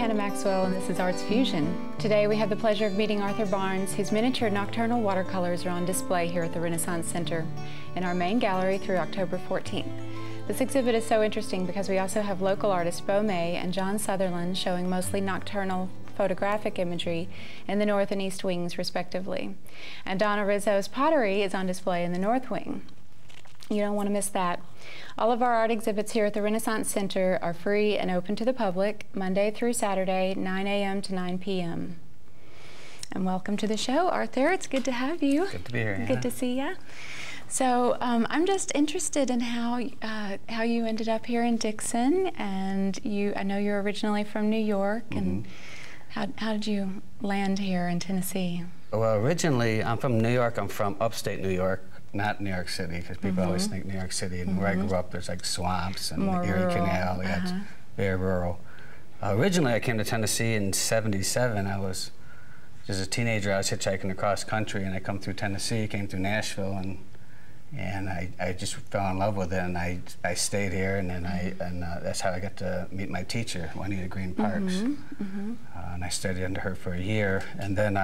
Hannah Maxwell, and this is Arts Fusion. Today we have the pleasure of meeting Arthur Barnes, whose miniature nocturnal watercolors are on display here at the Renaissance Center in our main gallery through October 14th. This exhibit is so interesting because we also have local artists Bo May and John Sutherland showing mostly nocturnal photographic imagery in the north and east wings, respectively. And Donna Rizzo's pottery is on display in the north wing. You don't want to miss that. All of our art exhibits here at the Renaissance Center are free and open to the public, Monday through Saturday, 9 a.m. to 9 p.m. And welcome to the show, Arthur. It's good to have you. Good to be here, Anna. Good to see you. So I'm just interested in how you ended up here in Dixon, and I know you're originally from New York, and how did you land here in Tennessee? Well, originally I'm from New York. I'm from upstate New York, not New York City, because people always think New York City. And where I grew up, there's like swamps and More the Erie rural. Canal. Yeah, it's very rural. Originally, I came to Tennessee in '77. I was just a teenager. I was hitchhiking across country, and I come through Tennessee, came through Nashville, and I just fell in love with it, and I stayed here, and then that's how I got to meet my teacher, Juanita Green Parks. And I studied under her for a year, and then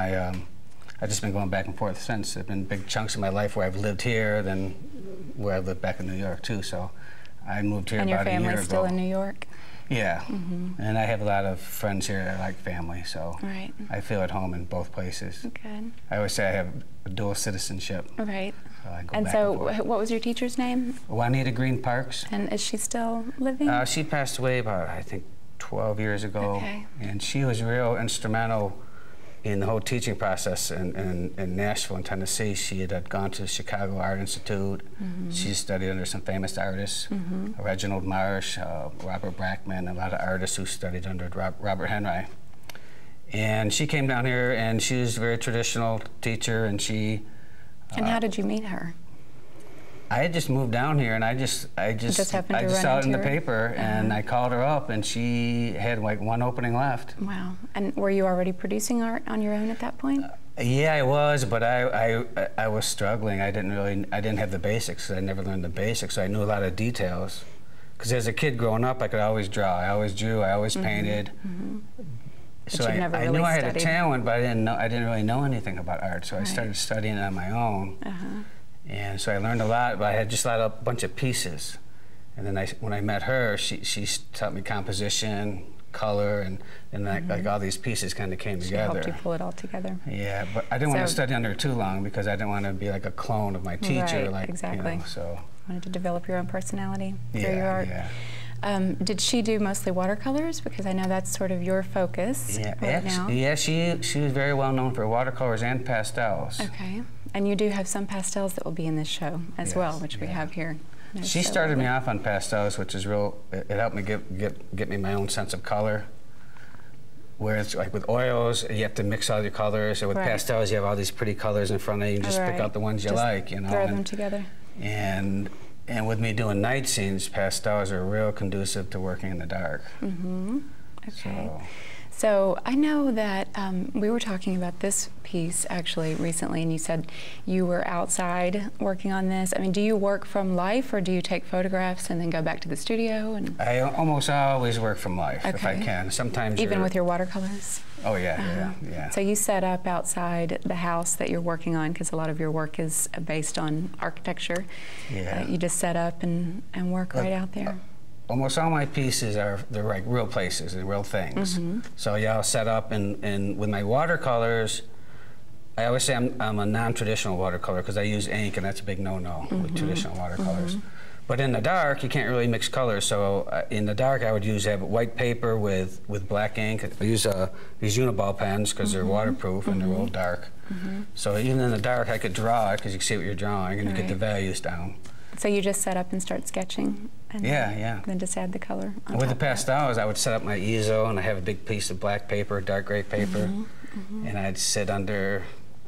I've just been going back and forth since. There have been big chunks of my life where I've lived here, then where I've lived back in New York too. So I moved here about a year ago. And your family's still in New York? Yeah, and I have a lot of friends here that are like family, so I feel at home in both places. Good. I always say I have a dual citizenship. Right. So I go And back so, and forth. what was your teacher's name? Juanita Green Parks. And is she still living? She passed away about, I think, 12 years ago. Okay. And she was real instrumental in the whole teaching process in Nashville and Tennessee. She had gone to the Chicago Art Institute. She studied under some famous artists, Reginald Marsh, Robert Brackman, a lot of artists who studied under Robert Henry. And she came down here, and she was a very traditional teacher, and she... And how did you meet her? I had just moved down here, and I just saw it in the paper, and I called her up, and she had like one opening left. Wow. And were you already producing art on your own at that point? Yeah, I was, but I was struggling. I didn't have the basics. I never learned the basics, so I knew a lot of details. Because as a kid growing up, I could always draw. I always drew. I always painted. So I knew I had a talent, but I didn't really know anything about art. So I started studying it on my own. And so I learned a lot, but I had just a bunch of pieces. And then when I met her, she taught me composition, color, and like all these pieces kind of came together. She helped you pull it all together. Yeah, but I didn't want to study under her too long because I didn't want to be like a clone of my teacher. Right, like, exactly. You know, so. Wanted to develop your own personality through your art. Yeah. Did she do mostly watercolors? Because I know that's sort of your focus right now. Yeah, she was very well known for watercolors and pastels. Okay. And you do have some pastels that will be in this show as well, which we have here. She started me off on pastels, which is it helped me get me my own sense of color. Whereas like with oils, you have to mix all your colors, or with pastels, you have all these pretty colors in front of you. You just pick out the ones you like, you know. Throw them together. And with me doing night scenes, pastels are real conducive to working in the dark. Okay. So I know that we were talking about this piece actually recently, and you said you were outside working on this. I mean, do you work from life, or do you take photographs and then go back to the studio? And I almost always work from life if I can. Sometimes even with your watercolors? Oh yeah, yeah. So you set up outside the house that you're working on, because a lot of your work is based on architecture. Yeah. You just set up and work right out there. Almost all my pieces they're like real places and real things. So yeah, I'll set up, and with my watercolors, I always say I'm a non-traditional watercolor because I use ink, and that's a big no-no with traditional watercolors. But in the dark, you can't really mix colors. So in the dark, I would have white paper with black ink. I use these Uniball pens because they're waterproof and they're real dark. So even in the dark, I could draw it because you can see what you're drawing, and you get the values down. So you just set up and start sketching? And then just add the color on With the top pastels, I would set up my easel, and I have a big piece of black paper, dark gray paper, and I'd sit under.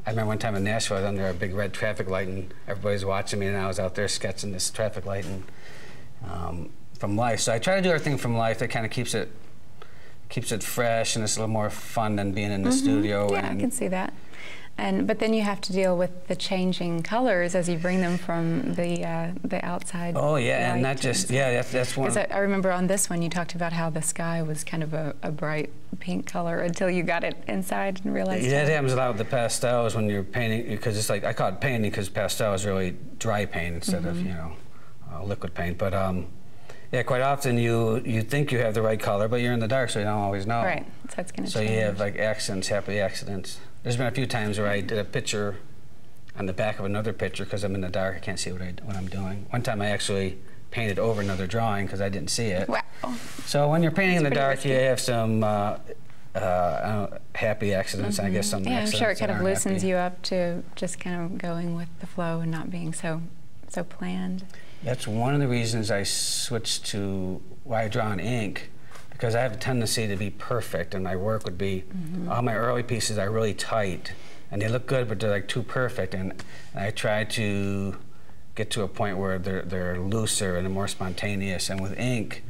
I remember one time in Nashville, I was under a big red traffic light, and everybody's watching me, and I was out there sketching this traffic light and from life. So I try to do everything from life that kind of keeps it fresh, and it's a little more fun than being in the studio. Yeah, I can see that. But then you have to deal with the changing colors as you bring them from the outside. Oh yeah, and not just that's one. Because I remember on this one you talked about how the sky was kind of a bright pink color until you got it inside and realized. Yeah, it happens a lot with the pastels when you're painting, because it's like, I call it painting because pastel is really dry paint instead of liquid paint. But yeah, quite often you think you have the right color, but you're in the dark, so you don't always know. Right, so it's going to change. So you have like accidents, happy accidents. There's been a few times where I did a picture on the back of another picture because I'm in the dark, I can't see what I'm doing. One time I actually painted over another drawing because I didn't see it. Wow. So when you're painting in the dark, risky. you have some happy accidents, I guess some accidents. I'm sure it kind that of aren't loosens happy. you up to just kind of going with the flow and not being so planned. That's one of the reasons I switched to why I draw in ink, because I have a tendency to be perfect, and my work would be, all my early pieces are really tight, and they look good, but they're like too perfect, and I try to get to a point where they're looser and they're more spontaneous, and with ink,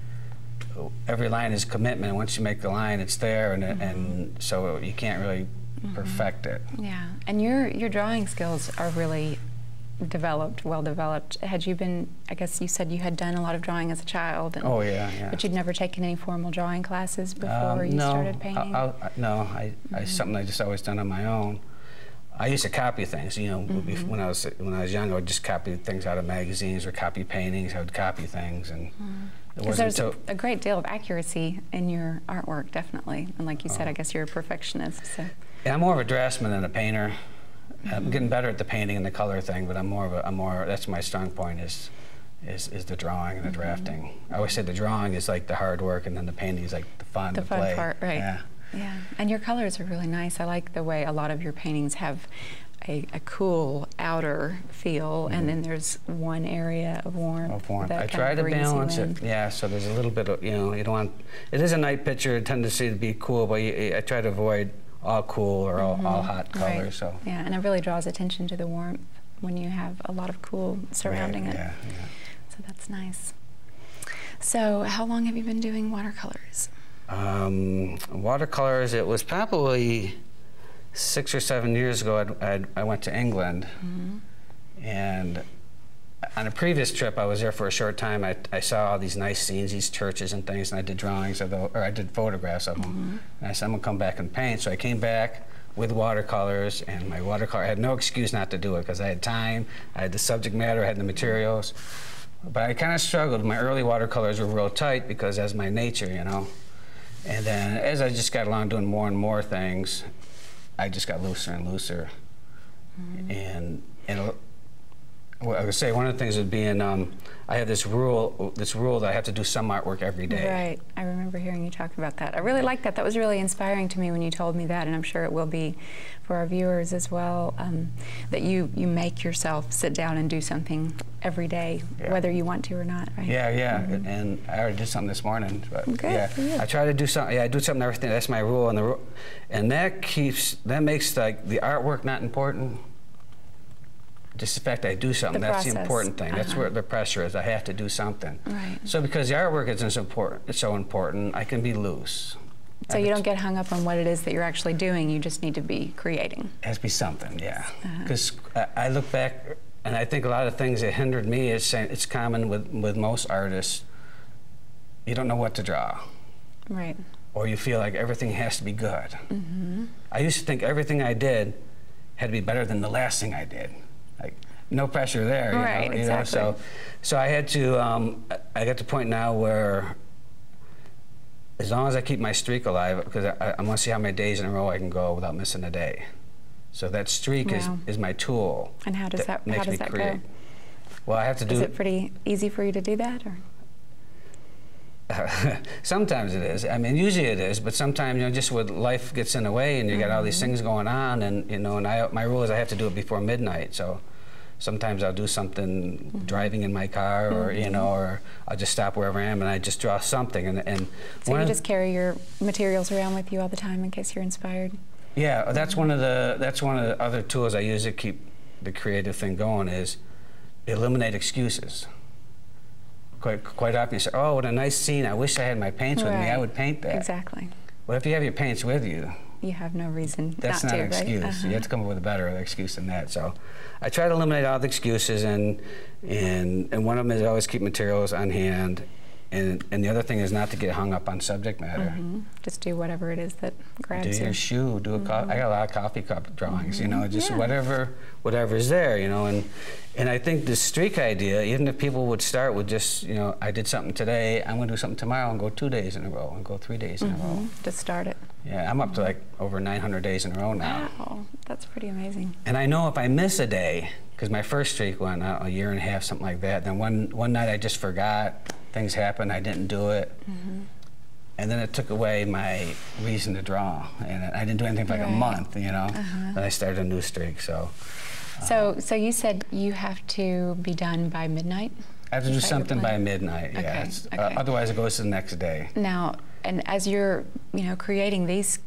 every line is commitment, and once you make the line, it's there, and so you can't really perfect it. Yeah, and your drawing skills are really well developed. Had you been, I guess you said you had done a lot of drawing as a child. And, Oh yeah. But you'd never taken any formal drawing classes before you started painting? No, something I just always done on my own. I used to copy things, when I was young, I would just copy things out of magazines or copy paintings. I would copy things, and because there's a great deal of accuracy in your artwork, definitely. And like you said, I guess you're a perfectionist. So. Yeah, I'm more of a draftsman than a painter. I'm getting better at the painting and the color thing, but that's my strong point is the drawing and the drafting. I always say the drawing is like the hard work, and then the painting is like the fun, the play. fun part, right? Yeah. Yeah, and your colors are really nice. I like the way a lot of your paintings have a cool outer feel, and then there's one area of warmth. I try to balance it. Yeah, so there's a little bit of, you don't want, it is a night picture, a tendency to be cool, but I try to avoid all cool or all hot colors. Right. So. Yeah, and it really draws attention to the warmth when you have a lot of cool surrounding it. Yeah. So that's nice. So how long have you been doing watercolors? Watercolors, it was probably 6 or 7 years ago. I went to England, and on a previous trip, I was there for a short time. I saw all these nice scenes, these churches and things, and I did drawings of I did photographs of them. And I said, I'm gonna come back and paint. So I came back with watercolors, and my watercolor, I had no excuse not to do it because I had time, I had the subject matter, I had the materials. But I kind of struggled. My early watercolors were real tight because that's my nature, And then as I just got along doing more and more things, I just got looser and looser. And well, I would say one of the things would be I have this rule that I have to do some artwork every day. Right. I remember hearing you talk about that. I really like that. That was really inspiring to me when you told me that, and I'm sure it will be for our viewers as well, that you make yourself sit down and do something every day, whether you want to or not, right? Yeah. And I already did something this morning. But Good for you. I try to do something. Yeah, I do something every day. That's my rule, and that makes like the artwork not important. Just the fact that I do something, that's the important thing. That's where the pressure is. I have to do something. Right. So because the artwork isn't so important, I can be loose. So you don't get hung up on what it is that you're actually doing. You just need to be creating. It has to be something, yeah. Because I look back, and I think a lot of things that hindered me, it's common with most artists. You don't know what to draw. Right. Or you feel like everything has to be good. I used to think everything I did had to be better than the last thing I did. Like, no pressure there, right, exactly. So I had to, I got to the point now where as long as I keep my streak alive, because I want to see how many days in a row I can go without missing a day. So that streak is my tool. And how does that go? Well, I have to do. Is it pretty easy for you to do that, or? Sometimes it is. I mean, usually it is, but sometimes, just with life gets in the way, and you got all these things going on, and my rule is I have to do it before midnight. So sometimes I'll do something driving in my car, or or I'll just stop wherever I am and I just draw something. And so you just carry your materials around with you all the time in case you're inspired. Yeah, that's one of the other tools I use to keep the creative thing going is eliminate excuses. Quite often you say, oh, what a nice scene, I wish I had my paints with me, I would paint that. Exactly. Well, if you have your paints with you, you have no reason That's not not to, an excuse. right? You have to come up with a better excuse than that. So I try to eliminate all the excuses, and one of them is always keep materials on hand. And the other thing is not to get hung up on subject matter. Just do whatever it is that grabs you. Do your shoe, do a I got a lot of coffee cup drawings, you know, just whatever is there, you know. And I think the streak idea, even if people would start with just, you know, I did something today, I'm going to do something tomorrow and go 2 days in a row and go 3 days in a row. Just start it. Yeah, I'm up to like over 900 days in a row now. Wow, that's pretty amazing. And I know if I miss a day, because my first streak went a year and a half, something like that, then one night I just forgot, things happened, I didn't do it. And then it took away my reason to draw. And I didn't do anything for like a month, you know. Then I started a new streak, so. So you said you have to be done by midnight? I have to do something by midnight, yeah. Otherwise it goes to the next day. Now, and as you're, you know, creating this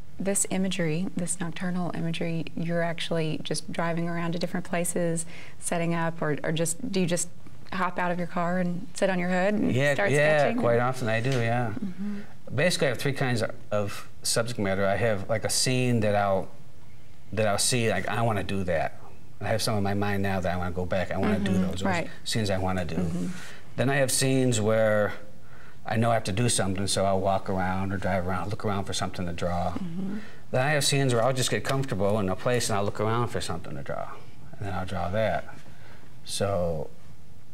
imagery, this nocturnal imagery, you're actually just driving around to different places, setting up, or do you just hop out of your car and sit on your hood and start sketching? Yeah, quite often I do, yeah. Basically, I have 3 kinds of subject matter. I have like a scene that I'll see, like I want to do that. I have some in my mind now that I want to go back. I want to do those scenes I want to do. Then I have scenes where I know I have to do something, so I'll walk around or drive around, look around for something to draw. Then I have scenes where I'll just get comfortable in a place and I'll look around for something to draw, and then I'll draw that. So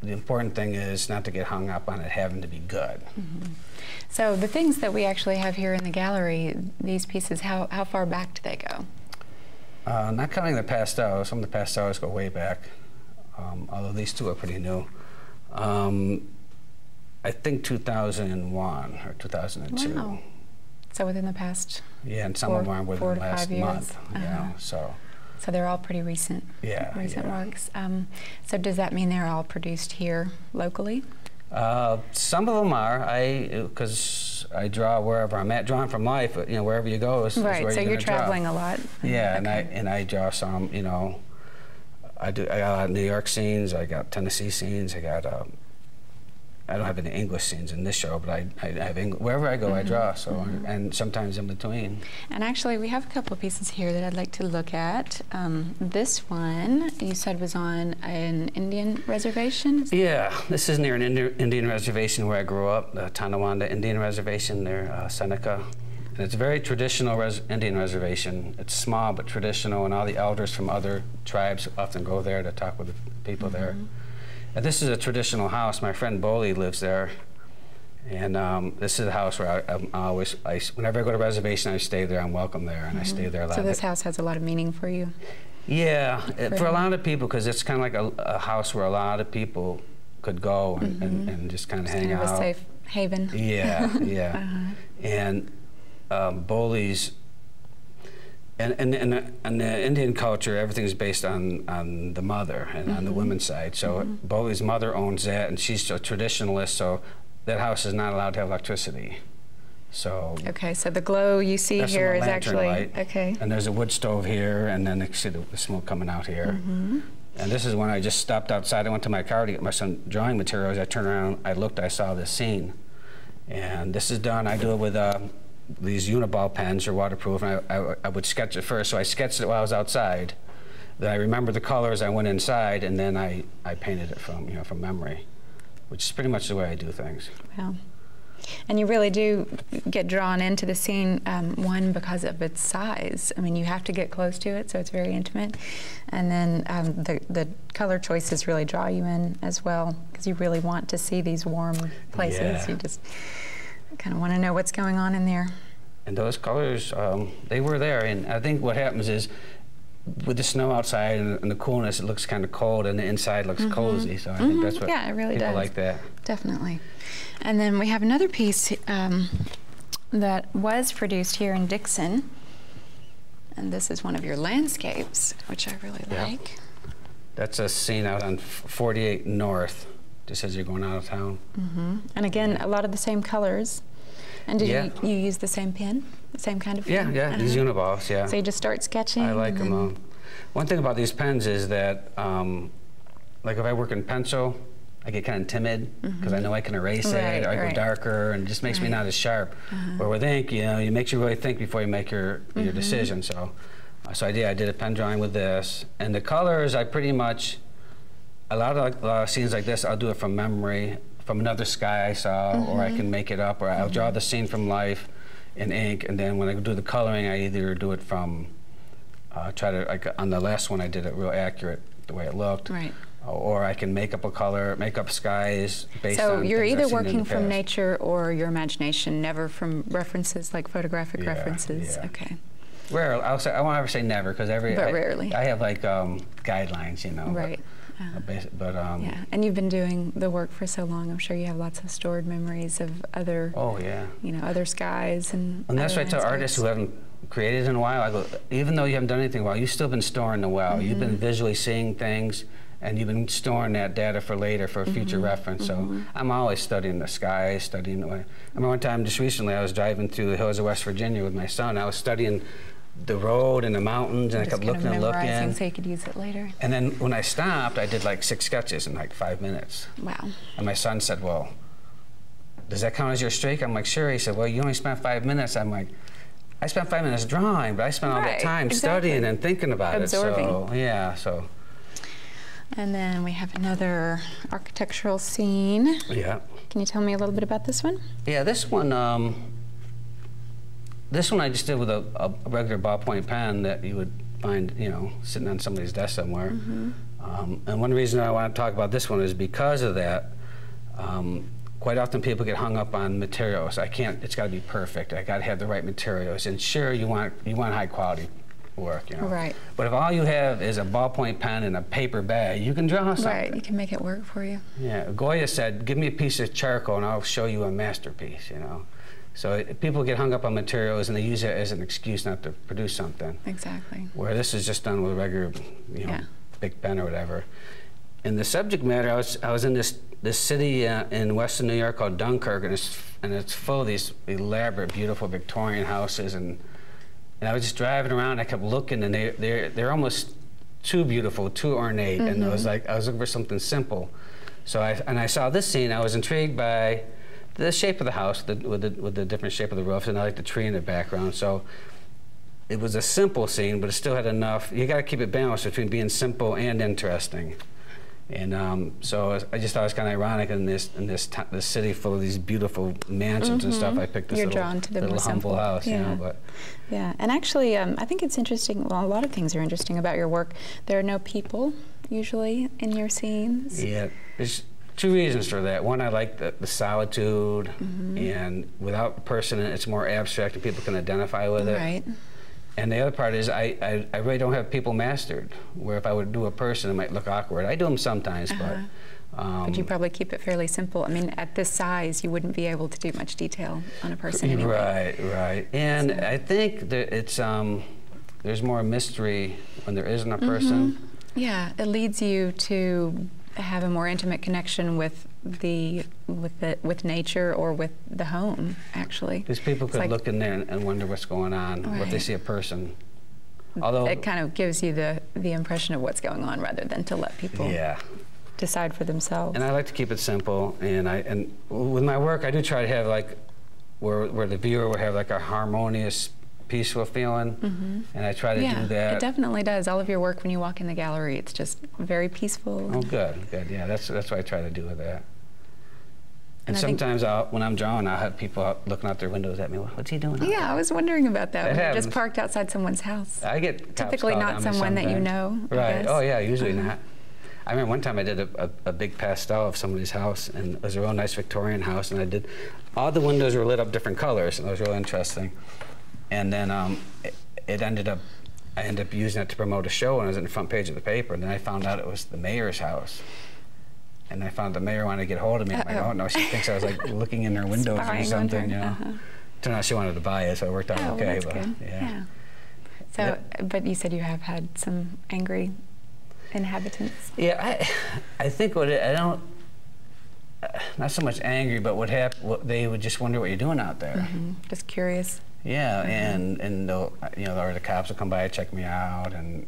the important thing is not to get hung up on it having to be good. So the things that we actually have here in the gallery, these pieces, how far back do they go? Not counting the pastels. Some of the pastels go way back, although these 2 are pretty new. I think 2001 or 2002. Wow. So within the past and some of them are within the last month. So they're all pretty recent. Recent works. So does that mean they're all produced here locally? Some of them are. Because I draw wherever I'm at. Drawing from life, you know, wherever you go is where so you're traveling a lot. Yeah, and I draw some. You know, I got a lot of New York scenes. I got Tennessee scenes. I don't have any English scenes in this show, but I have wherever I go, I draw. So and sometimes in between. And actually, we have a couple of pieces here that I'd like to look at. This one you said was on an Indian reservation. Yeah, this is near an Indian reservation where I grew up, the Tonawanda Indian Reservation near Seneca. And it's a very traditional Indian reservation. It's small but traditional, and all the elders from other tribes often go there to talk with the people there. And this is a traditional house. My friend Boli lives there, and this is a house where whenever I go to reservation, I stay there. I'm welcome there, and I stay there a lot. So this house has a lot of meaning for you? Yeah, for a lot of people, because it's kind of like a house where a lot of people could go and just kind of hang out. Kind of a safe haven. Yeah. And Boli's. And the Indian culture, everything's based on the mother and on the women's side. So Boli's mother owns that, and she's a traditionalist, so that house is not allowed to have electricity. So so the glow you see here is actually light. And there's a wood stove here, and then you see the smoke coming out here. And this is when I just stopped outside. I went to my car to get my son drawing materials. I turned around, I looked, I saw this scene. And this is done. I do it with these Uniball pens are waterproof, and I would sketch it first. So I sketched it while I was outside. Then I remembered the colors. I went inside, and then I painted it from memory, which is pretty much the way I do things. Wow. And you really do get drawn into the scene, one, because of its size. I mean, you have to get close to it, so it's very intimate. And then the color choices really draw you in as well, because you really want to see these warm places. You just kind of want to know what's going on in there. And those colors, they were there. And I think what happens is, with the snow outside and the coolness, it looks kind of cold, and the inside looks cozy. So I think that's what it really people does. like that. Definitely. And then we have another piece that was produced here in Dixon. And this is one of your landscapes, which I really like. That's a scene out on 48 North, just as you're going out of town. And again, a lot of the same colors. And did you use the same pen, the same kind of pen? Yeah, these Uniballs, So you just start sketching? I like them. One thing about these pens is that, like if I work in pencil, I get kind of timid because I know I can erase it, or I go darker, and it just makes me not as sharp. Where with ink, you know, it makes you really think before you make your decision. So, I did a pen drawing with this, and the colors I pretty much, a lot of scenes like this, I'll do it from memory, from another sky I saw, or I can make it up, or I'll draw the scene from life in ink, and then when I do the coloring, I either do it from, try to, like on the last one I did it real accurate, the way it looked. Right. Or I can make up a color, make up skies based on. So you're either working from nature or your imagination, never from references like photographic references. Yeah. Okay. Rarely. I won't ever say never because rarely. I have like guidelines, you know. Right. Yeah, and you've been doing the work for so long. I'm sure you have lots of stored memories of other. Oh yeah. You know, other skies and. And that's why I tell artists who haven't created in a while, I go, even though you haven't done anything in a while, you've still been storing the well. You've been visually seeing things. And you've been storing that data for later, for future reference. So I'm always studying the sky, studying the way. I remember one time just recently I was driving through the hills of West Virginia with my son. I was studying the road and the mountains, and I kept looking and looking. So you could use it later. And then when I stopped, I did like 6 sketches in like 5 minutes. Wow. And my son said, well, does that count as your streak? I'm like, sure. He said, well, you only spent 5 minutes. I'm like, I spent 5 minutes drawing, but I spent all that time studying and thinking about Absorbing. it. So, yeah, so. And then we have another architectural scene. Yeah. Can you tell me a little bit about this one? Yeah, this one I just did with a regular ballpoint pen that you would find, you know, sitting on somebody's desk somewhere. And one reason I want to talk about this one is because of that. Quite often people get hung up on materials. It's got to be perfect. I got to have the right materials. And sure, you want high quality work, you know. Right. But if all you have is a ballpoint pen and a paper bag, you can draw something. Right, you can make it work for you. Yeah, Goya said, give me a piece of charcoal and I'll show you a masterpiece, you know. So people get hung up on materials and they use it as an excuse not to produce something. Exactly. Where this is just done with a regular, you know, big pen or whatever. And the subject matter, I was in this city in western New York called Dunkirk, and it's full of these elaborate, beautiful Victorian houses, and I was just driving around. I kept looking, and they're almost too beautiful, too ornate, and I was looking for something simple. So I saw this scene. I was intrigued by the shape of the house with the different shape of the roofs, and I like the tree in the background. So it was a simple scene, but it still had enough. You got to keep it balanced between being simple and interesting. And so I just thought it was kind of ironic in this city full of these beautiful mansions and stuff. I picked this little humble house, you know. But yeah, and actually, I think it's interesting. Well, a lot of things are interesting about your work. There are no people usually in your scenes. Yeah, there's 2 reasons for that. One, I like the solitude, and without a person, it's more abstract and people can identify with it. Right. And the other part is I really don't have people mastered, where if I would do a person, it might look awkward. I do them sometimes, but you probably keep it fairly simple. I mean, at this size, you wouldn't be able to do much detail on a person anyway. Right. And I think that it's there's more mystery when there isn't a person. Yeah, it leads you to have a more intimate connection with nature or with the home, actually. Because people could look in there and wonder what's going on, what they see a person. Although it kind of gives you the impression of what's going on rather than to let people decide for themselves. And I like to keep it simple, and with my work I do try to have like where the viewer will have like a harmonious, peaceful feeling, and I try to do that. It definitely does. All of your work, when you walk in the gallery, it's just very peaceful. Oh, good. Yeah, that's what I try to do with that. And sometimes when I'm drawing, I'll have people out looking out their windows at me. What's he doing? Yeah, I was wondering about that. When you're just parked outside someone's house. I get typically not someone that you know. Right. Oh yeah, usually not. I remember one time I did a big pastel of somebody's house, and it was a real nice Victorian house, and all the windows were lit up different colors, and it was really interesting. And then I ended up using it to promote a show, and it was on the front page of the paper. And then I found out it was the mayor's house. And I found the mayor wanted to get hold of me. I'm like, oh no, she thinks I was like looking in her windows or something, you know. Turned out she wanted to buy it, so it worked out okay. Well, that's good. Yeah. So, but you said you have had some angry inhabitants. Yeah, I think not so much angry, but they would just wonder what you're doing out there. Just curious. Yeah, and or the cops will come by and check me out, and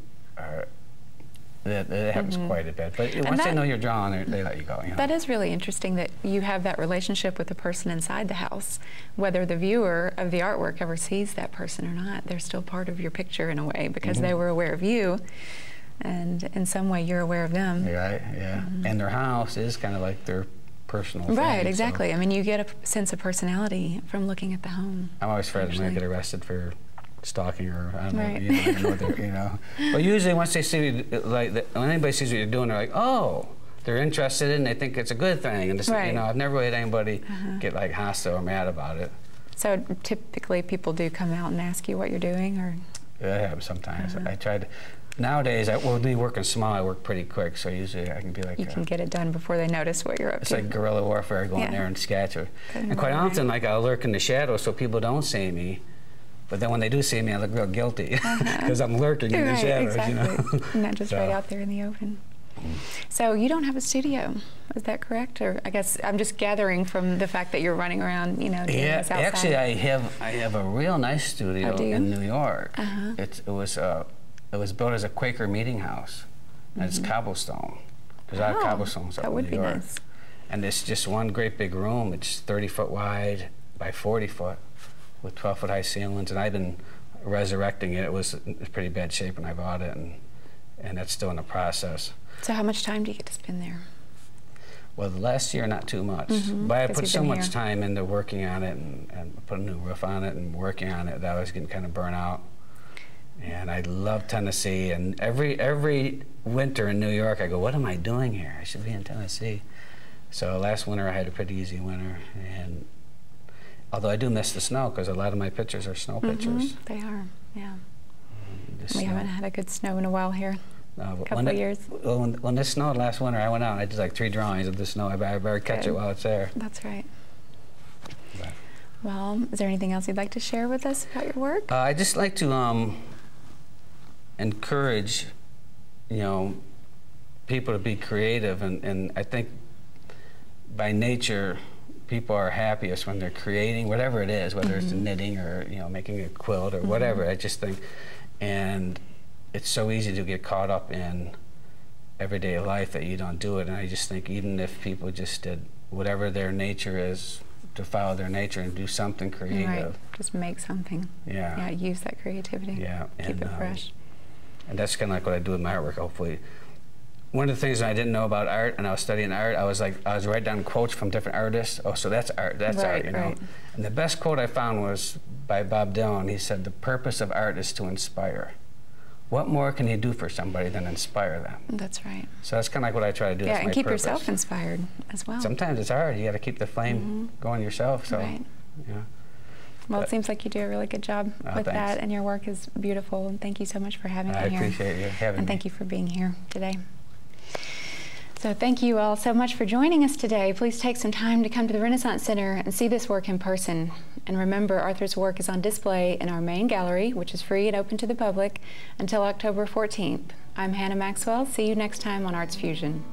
It happens quite a bit. But once they know you're drawing, they let you go. You know? That is really interesting that you have that relationship with the person inside the house. Whether the viewer of the artwork ever sees that person or not, they're still part of your picture in a way because they were aware of you, and in some way you're aware of them. Right, yeah. And their house is kind of like their personal thing. Right, exactly. So. I mean, you get a sense of personality from looking at the home. I'm always afraid I'm going to get arrested for stalking or I don't know, right. you know. But usually once they see, like, when anybody sees what you're doing, they're like, oh, they're interested in it and they think it's a good thing. And just, right. you know, I've never really had anybody get like hostile or mad about it. So typically people do come out and ask you what you're doing, or? Yeah, it happens sometimes. I try to, nowadays, with me working small, I work pretty quick, so usually I can be like... You can get it done before they notice what you're up to. It's like guerrilla warfare, going there and sketch. And quite often, like, I'll lurk in the shadows so people don't see me. But then when they do see me, I look real guilty because I'm lurking in the shadows, exactly. you know. Not just right out there in the open. So you don't have a studio, is that correct? Or I guess I'm just gathering from the fact that you're running around, you know, doing this outside. Actually, I have a real nice studio in New York. It was built as a Quaker meeting house, and it's cobblestone. There's a lot of cobblestones up in New York. That would be nice. And it's just one great big room. It's 30 foot wide by 40 foot. With 12-foot high ceilings, and I've been resurrecting it. It was in pretty bad shape when I bought it, and that's still in the process. So how much time do you get to spend there? Well, the last year, not too much. But I put so much time into working on it and put a new roof on it and working on it that I was getting kind of burnt out. And I love Tennessee, and every winter in New York, I go, what am I doing here? I should be in Tennessee. So last winter, I had a pretty easy winter, and although I do miss the snow because a lot of my pictures are snow pictures. They are, yeah. We haven't had a good snow in a while here. A couple of years. When this snowed last winter, I went out and I did like 3 drawings of the snow. I better catch it while it's there. That's right. But. Well, is there anything else you'd like to share with us about your work? I'd just like to encourage, you know, people to be creative, and I think by nature, people are happiest when they're creating whatever it is, whether it's knitting or, you know, making a quilt or whatever. I just think, and it's so easy to get caught up in everyday life that you don't do it. And I just think even if people just did whatever their nature is, to follow their nature and do something creative. Right. Just make something. Yeah. Yeah. Use that creativity. Yeah. Keep it fresh. And that's kind of like what I do with my artwork. Hopefully. One of the things I didn't know about art, and I was studying art, I was writing down quotes from different artists. Oh, so that's art, art, you know. And the best quote I found was by Bob Dylan. He said, "The purpose of art is to inspire." What more can you do for somebody than inspire them? That's right. So that's kind of like what I try to do. Yeah, and keep yourself inspired as well. Sometimes it's hard. You got to keep the flame going yourself. So, right. Yeah. Well, it seems like you do a really good job with that, and your work is beautiful. And thank you so much for having me here. I appreciate you having me. And thank you for being here today. So thank you all so much for joining us today. Please take some time to come to the Renaissance Center and see this work in person. And remember, Arthur's work is on display in our main gallery, which is free and open to the public, until October 14th. I'm Hannah Maxwell. See you next time on Arts Fusion.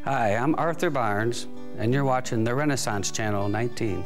Hi, I'm Arthur Barnes, and you're watching the Renaissance Channel 19.